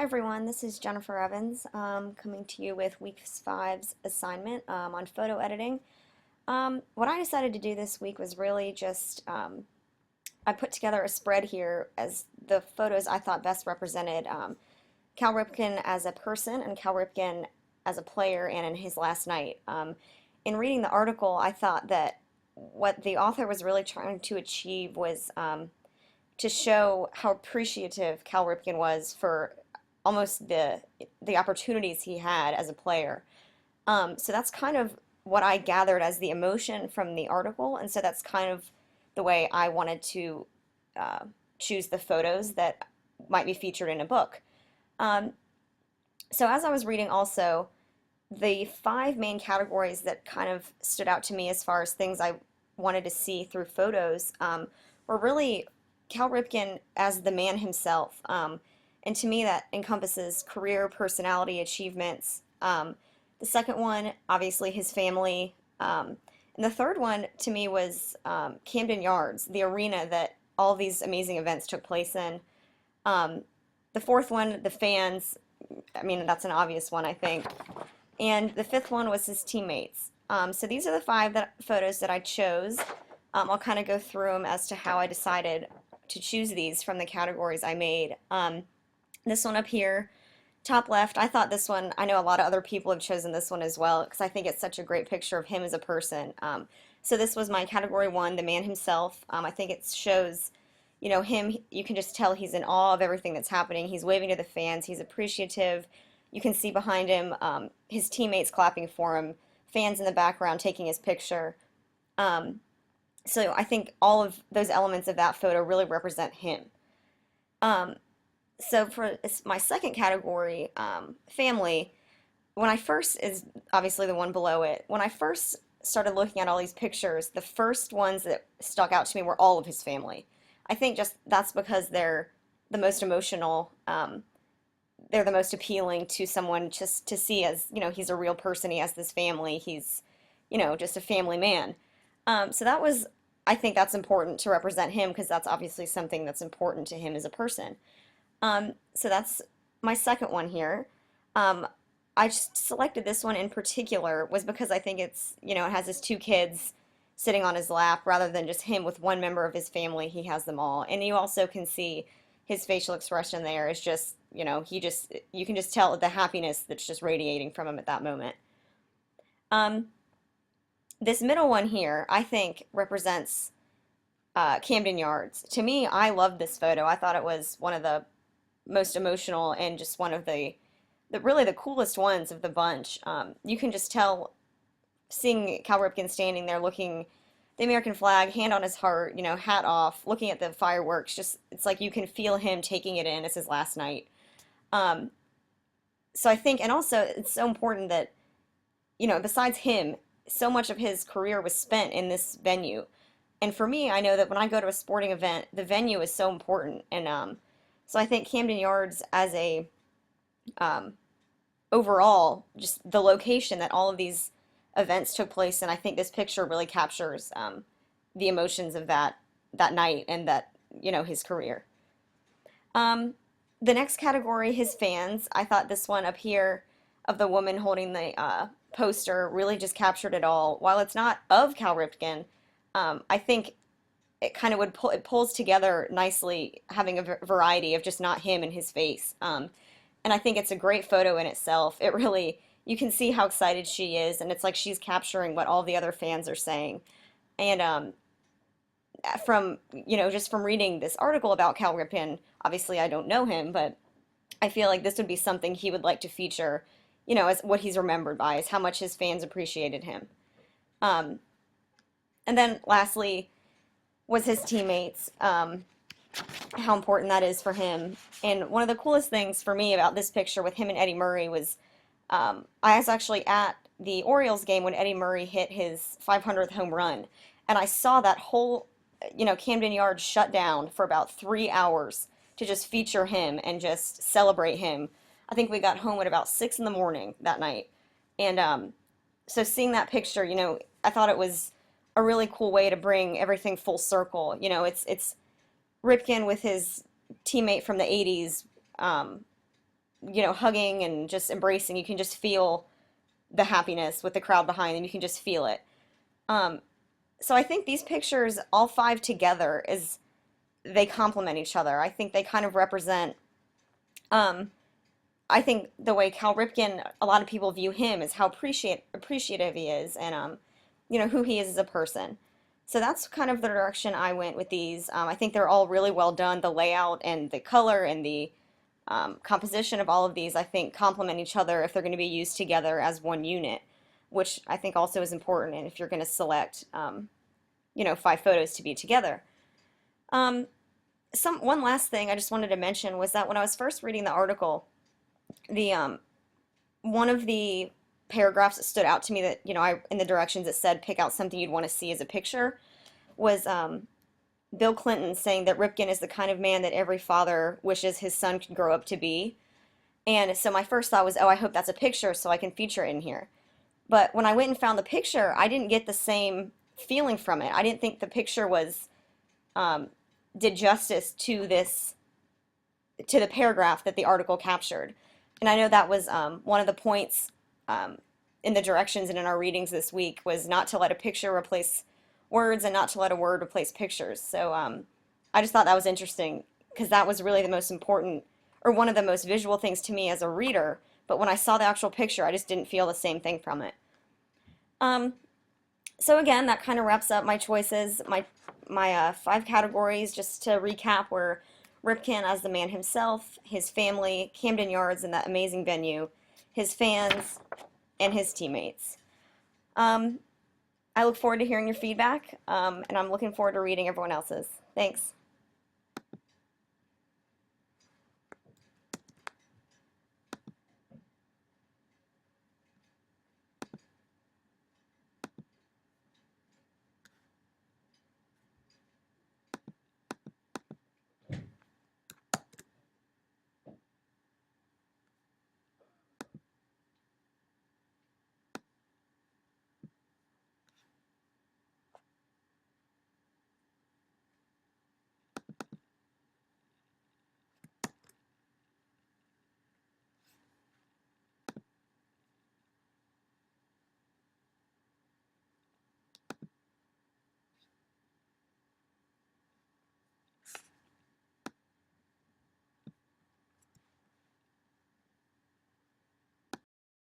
everyone, this is Jennifer Evans coming to you with week five's assignment on photo editing. What I decided to do this week was really just I put together a spread here as the photos I thought best represented Cal Ripken as a person and Cal Ripken as a player and in his last night. In reading the article, I thought that what the author was really trying to achieve was to show how appreciative Cal Ripken was for almost the opportunities he had as a player. So that's kind of what I gathered as the emotion from the article, and so that's kind of the way I wanted to uh, choose the photos that might be featured in a book. Um, so as I was reading also, the five main categories that kind of stood out to me as far as things I wanted to see through photos were really Cal Ripken as the man himself. And to me, that encompasses career, personality, achievements. The second one, obviously, his family. And the third one to me was Camden Yards, the arena that all these amazing events took place in. Um, the fourth one, the fans. I mean, that's an obvious one, I think. And the fifth one was his teammates. So these are the photos that I chose. I'll kind of go through them as to how I decided to choose these from the categories I made. This one up here, top left, I thought this one, I know a lot of other people have chosen this one as well because I think it's such a great picture of him as a person. So this was my category one, the man himself. I think it shows, you know, him, you can just tell he's in awe of everything that's happening. He's waving to the fans, he's appreciative. You can see behind him his teammates clapping for him, fans in the background taking his picture. Um, so I think all of those elements of that photo really represent him. Um, so for my second category, family, when I first is obviously the one below it. When I first started looking at all these pictures, the first ones that stuck out to me were all of his family. I think just that's because they're the most emotional. They're the most appealing to someone just to see as, you know, he's a real person. He has this family. He's, you know, just a family man. So that was, I think that's important to represent him because that's obviously something that's important to him as a person. So that's my second one here. Um, I just selected this one in particular was because I think it's, you know, it has his two kids sitting on his lap rather than just him with one member of his family. He has them all. And you also can see his facial expression there is just, you know, you can just tell the happiness that's just radiating from him at that moment. Um, this middle one here, I think, represents Camden Yards. To me, I loved this photo. I thought it was one of the most emotional and just one of the really the coolest ones of the bunch. You can just tell seeing Cal Ripken standing there looking the American flag, hand on his heart, you know, hat off, looking at the fireworks, just it's like you can feel him taking it in as his last night. Um, so I think, and also it's so important that, you know, besides him, so much of his career was spent in this venue. And for me, I know that when I go to a sporting event, the venue is so important. And so I think Camden Yards as a um, overall, just the location that all of these events took place in, I think this picture really captures the emotions of that night and that, you know, his career. Um, the next category, his fans. I thought this one up here of the woman holding the poster really just captured it all. While it's not of Cal Ripken, I think it kind of it pulls together nicely, having a variety of just not him and his face. And I think it's a great photo in itself. It really, you can see how excited she is, and it's like she's capturing what all the other fans are saying. And from, you know, just from reading this article about Cal Ripken, obviously I don't know him, but I feel like this would be something he would like to feature, you know, as what he's remembered by, is how much his fans appreciated him. Um, and then lastly was his teammates, how important that is for him. And one of the coolest things for me about this picture with him and Eddie Murray was I was actually at the Orioles game when Eddie Murray hit his 500th home run, and I saw that whole, you know, Camden Yards shut down for about 3 hours to just feature him and just celebrate him. I think we got home at about 6 in the morning that night, and so seeing that picture, you know, I thought it was a really cool way to bring everything full circle. You know, it's Ripken with his teammate from the 80s, hugging and just embracing. You can just feel the happiness with the crowd behind them. You can just feel it. Um, so I think these pictures, all five together, is they complement each other. I think they kind of represent, um, I think the way Cal Ripken, a lot of people view him is how appreciative he is, and who he is as a person. So that's kind of the direction I went with these. I think they're all really well done. The layout and the color and the composition of all of these, I think, complement each other if they're going to be used together as one unit, which I think also is important. And if you're going to select, five photos to be together. Um, one last thing I just wanted to mention was that when I was first reading the article, the one of the paragraphs that stood out to me that I in the directions it said pick out something you'd want to see as a picture was Bill Clinton saying that Ripken is the kind of man that every father wishes his son could grow up to be. And so my first thought was, oh, I hope that's a picture so I can feature it in here. But when I went and found the picture, I didn't get the same feeling from it. I didn't think the picture was um, did justice to the paragraph that the article captured. And I know that was one of the points um, in the directions and in our readings this week was not to let a picture replace words and not to let a word replace pictures. So I just thought that was interesting because that was really the most important or one of the most visual things to me as a reader. But when I saw the actual picture, I just didn't feel the same thing from it. Um, so again, that kind of wraps up my choices, my five categories. Just to recap, were Ripken as the man himself, his family, Camden Yards and that amazing venue, his fans, and his teammates. Um, I look forward to hearing your feedback, and I'm looking forward to reading everyone else's. Thanks.